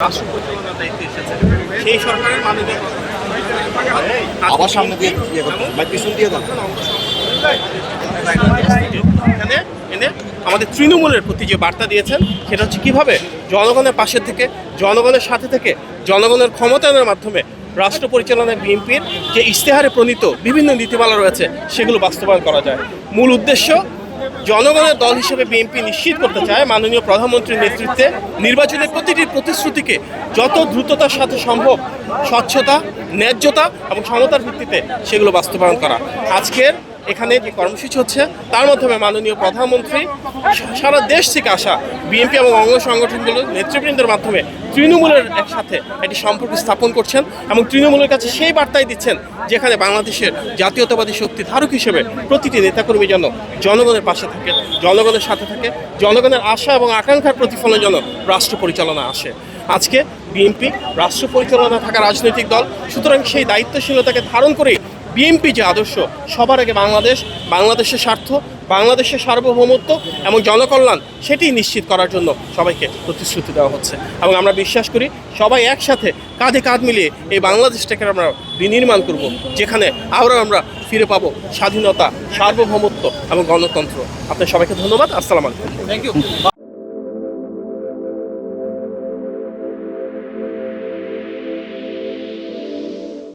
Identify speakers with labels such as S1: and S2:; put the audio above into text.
S1: রাষ্ট্র পরিচালনার দায়িত্বে এসেছে সেই সরকারের মাননীয়
S2: আবার সামনে দিয়ে পিছন দিয়ে দাও।
S1: এখানে এনে আমাদের তৃণমূলের প্রতি যে বার্তা দিয়েছেন সেটা হচ্ছে কিভাবে জনগণের পাশে থেকে জনগণের সাথে থেকে জনগণের ক্ষমতায়নের মাধ্যমে রাষ্ট্র পরিচালনায় বিএনপির যে ইশতেহারে প্রণীত বিভিন্ন নীতিমালা রয়েছে সেগুলো বাস্তবায়ন করা যায়। মূল উদ্দেশ্য জনগণের দল হিসেবে বিএনপি নিশ্চিত করতে চায় মাননীয় প্রধানমন্ত্রীর নেতৃত্বে নির্বাচনের প্রতিটি প্রতিশ্রুতিকে যত দ্রুততার সাথে সম্ভব স্বচ্ছতা, ন্যায্যতা এবং সমতার ভিত্তিতে সেগুলো বাস্তবায়ন করা। আজকের এখানে যে কর্মসূচি হচ্ছে তার মাধ্যমে মাননীয় প্রধানমন্ত্রী সারা দেশ থেকে আসা বিএনপি এবং অঙ্গ সংগঠনগুলোর নেতৃবৃন্দের মাধ্যমে তৃণমূলের একসাথে একটি সম্পর্ক স্থাপন করছেন এবং তৃণমূলের কাছে সেই বার্তাই দিচ্ছেন যেখানে বাংলাদেশের জাতীয়তাবাদী শক্তি ধারক হিসেবে প্রতিটি নেতাকর্মী যেন জনগণের পাশে থাকে, জনগণের সাথে থাকে, জনগণের আশা এবং আকাঙ্ক্ষার প্রতিফলন যেন রাষ্ট্র পরিচালনা আসে। আজকে বিএনপি রাষ্ট্র পরিচালনা থাকা রাজনৈতিক দল, সুতরাং সেই দায়িত্বশীলতাকে ধারণ করেই বিএনপি যে আদর্শ সবার আগে বাংলাদেশের স্বার্থ, বাংলাদেশের সার্বভৌমত্ব এবং জনকল্যাণ সেটি নিশ্চিত করার জন্য সবাইকে প্রতিশ্রুতি দেওয়া হচ্ছে এবং আমরা বিশ্বাস করি সবাই একসাথে কাঁধে কাঁধ মিলিয়ে এই বাংলাদেশটাকে আমরা বিনির্মাণ করব, যেখানে আমরা ফিরে পাবো স্বাধীনতা, সার্বভৌমত্ব এবং গণতন্ত্র। আপনার সবাইকে ধন্যবাদ। আসসালামু আলাইকুম।
S2: Thank you.